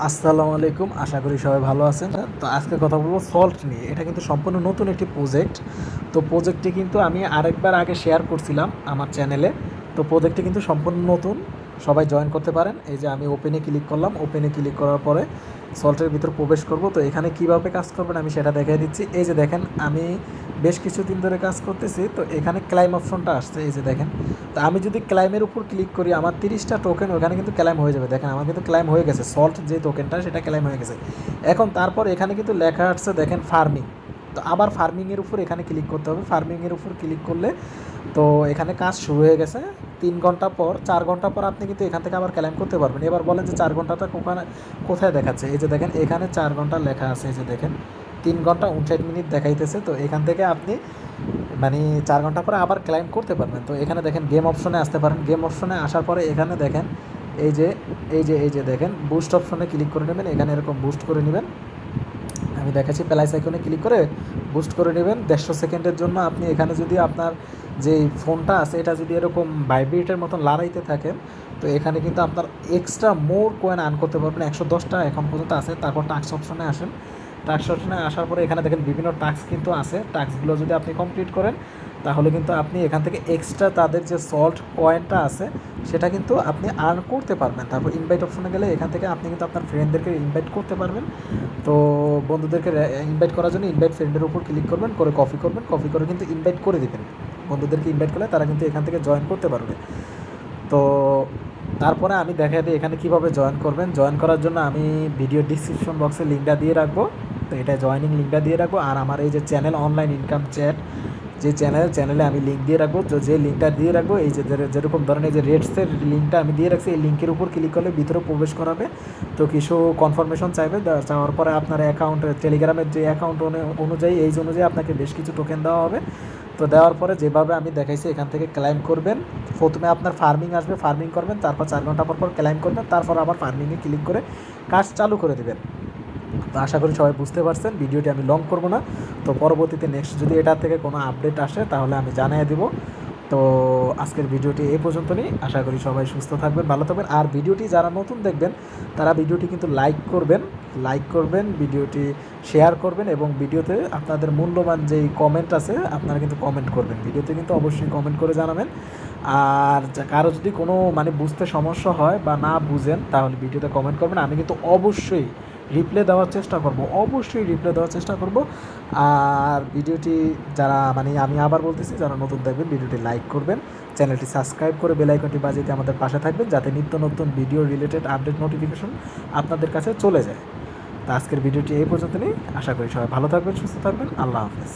আসসালামু আলাইকুম, আশা করি সবাই ভালো আছেন। তো আজকে কথা বলবো সল্ট নিয়ে। এটা কিন্তু সম্পূর্ণ নতুন একটি প্রজেক্ট। তো প্রজেক্টটি কিন্তু আমি আরেকবার আগে শেয়ার করছিলাম আমার চ্যানেলে। তো প্রজেক্টটি কিন্তু সম্পূর্ণ নতুন, সবাই জয়েন করতে পারেন। এই যে আমি ওপেনে ক্লিক করলাম, ওপেনে ক্লিক করার পরে সল্টের ভিতর প্রবেশ করব। তো এখানে কিভাবে কাজ করবেন আমি সেটা দেখিয়ে দিচ্ছি। এই যে দেখেন, আমি বেশ কিছুদিন ধরে কাজ করতেছি। তো এখানে ক্লাইম অপশনটা আসছে, এই যে দেখেন। তো আমি যদি ক্লাইমের উপর ক্লিক করি, আমার 30টা টোকেন ওখানে কিন্তু ক্লাইম হয়ে যাবে। দেখেন আমার কিন্তু ক্লাইম হয়ে গেছে, সল্ট যে টোকেনটা সেটা ক্লাইম হয়ে গেছে। এখন তারপর এখানে কিন্তু লেখা আসছে দেখেন ফার্মিং। তো আবার ফার্মিংয়ের উপর এখানে ক্লিক করতে হবে। ফার্মিংয়ের উপর ক্লিক করলে তো এখানে কাজ শুরু হয়ে গেছে। 3 ঘন্টা পর 4 ঘন্টা পর আপনি কিন্তু এখান থেকে আবার ক্লাইম করতে পারবেন। এবার বলেন যে 4 ঘন্টাটা ওখানে কোথায় দেখাচ্ছে? এই যে দেখেন এখানে 4 ঘন্টা লেখা আছে। এই যে দেখেন 3 ঘন্টা 59 মিনিট দেখাইতেছে। তো এখান থেকে আপনি মানে 4 ঘন্টা পরে আবার ক্লাইম করতে পারবেন। তো এখানে দেখেন গেম অপশনে আসতে পারেন। গেম অপশনে আসার পরে এখানে দেখেন এই যে এই যে দেখেন বুস্ট অপশনে ক্লিক করে নেবেন। এখানে এরকম বুস্ট করে নেবেন। আমি দেখাচ্ছি, প্লাস আইকনে ক্লিক করে বুস্ট করে নেবেন 150 সেকেন্ডের জন্য। আপনি এখানে যদি আপনার যে ফোনটা আছে এটা যদি এরকম ভাইব্রেটের মতন লড়াইতে থাকেন, তো এখানে কিন্তু আপনার এক্সট্রা মোর কয়েন আর্ন করতে পারবেন। 110টা এখন পর্যন্ত আছে। তারপর টাস্ক অপশনে আসেন। টাস্ক অপশনে আসার পরে এখানে দেখেন বিভিন্ন টাস্ক কিন্তু আছে। টাস্কগুলো যদি আপনি কমপ্লিট করেন তাহলে কিন্তু আপনি এখান থেকে এক্সট্রা তাদের যে সল্ট কয়েনটা আছে সেটা কিন্তু আপনি আর্ন করতে পারবেন। তারপর ইনভাইট অপশনে গেলে এখান থেকে আপনি কিন্তু আপনার ফ্রেন্ডদেরকে ইনভাইট করতে পারবেন। তো বন্ধুদেরকে ইনভাইট করার জন্য ইনভাইট ফ্রেন্ডের উপর ক্লিক করবেন, করে কপি করবেন, কপি করে কিন্তু ইনভাইট করে দিবেন। বন্ধুদেরকে ইনভাইট করলে তারা কিন্তু এখান থেকে জয়েন করতে পারবে। তো তারপরে আমি দেখা দিই এখানে কীভাবে জয়েন করবেন। জয়েন করার জন্য আমি ভিডিও ডিসক্রিপশন বক্সে লিঙ্কটা দিয়ে রাখবো। তো এটা জয়েনিং লিঙ্কটা দিয়ে রাখবো। আর আমার এই যে চ্যানেল অনলাইন ইনকাম চ্যাট যে চ্যানেলে আমি লিঙ্ক দিয়ে রাখবো। যে লিঙ্কটা দিয়ে রাখবো, এই যে যেরকম ধরনের যে রেটসের লিঙ্কটা আমি দিয়ে রাখছি, এই লিঙ্কের উপর ক্লিক করলে ভিতরে প্রবেশ করাবে। তো কিছু কনফার্মেশন চাইবে। চাওয়ার পরে আপনার অ্যাকাউন্ট, টেলিগ্রামের যে অ্যাকাউন্ট অনুযায়ী এইজ অনুযায়ী আপনাকে বেশ কিছু টোকেন দেওয়া হবে। তো দেওয়ার পরে যেভাবে আমি দেখাইছি এখান থেকে ক্লাইম করবেন। প্রথমে আপনার ফার্মিং আসবে, ফার্মিং করবেন, তারপর 4 ঘন্টা পর ক্লাইম করবেন, তারপর আবার ফার্মিংয়ে ক্লিক করে কাজ চালু করে দেবেন। তো আশা করি সবাই বুঝতে পারছেন। ভিডিওটি আমি লং করব না। তো পরবর্তীতে নেক্সট যদি এটার থেকে কোনো আপডেট আসে তাহলে আমি জানিয়ে দেবো। তো আজকের ভিডিওটি এই পর্যন্তই। আশা করি সবাই সুস্থ থাকবেন, ভালো থাকবেন। আর ভিডিওটি যারা নতুন দেখবেন তারা ভিডিওটি কিন্তু লাইক করবেন, ভিডিওটি শেয়ার করবেন এবং ভিডিওতে আপনাদের মূল্যবান যেই কমেন্ট আছে আপনারা কিন্তু কমেন্ট করবেন। ভিডিওতে কিন্তু অবশ্যই কমেন্ট করে জানাবেন। আর কারো যদি কোনো বুঝতে সমস্যা হয় বা না বুঝেন তাহলে ভিডিওতে কমেন্ট করবেন। আমি কিন্তু অবশ্যই রিপ্লাই দেওয়ার চেষ্টা করব। আর ভিডিওটি যারা আমি আবার বলতেছি, যারা নতুন দেখবেন ভিডিওটি লাইক করবেন, চ্যানেলটি সাবস্ক্রাইব করে বেল আইকনটি বাজিয়ে আমাদের পাশে থাকবেন, যাতে নিত্য নতুন ভিডিও রিলেটেড আপডেট নোটিফিকেশন আপনাদের কাছে চলে যায়। তো আজকের ভিডিওটি এই পর্যন্তই। আশা করি সবাই ভালো থাকবেন, সুস্থ থাকবেন। আল্লাহ হাফেজ।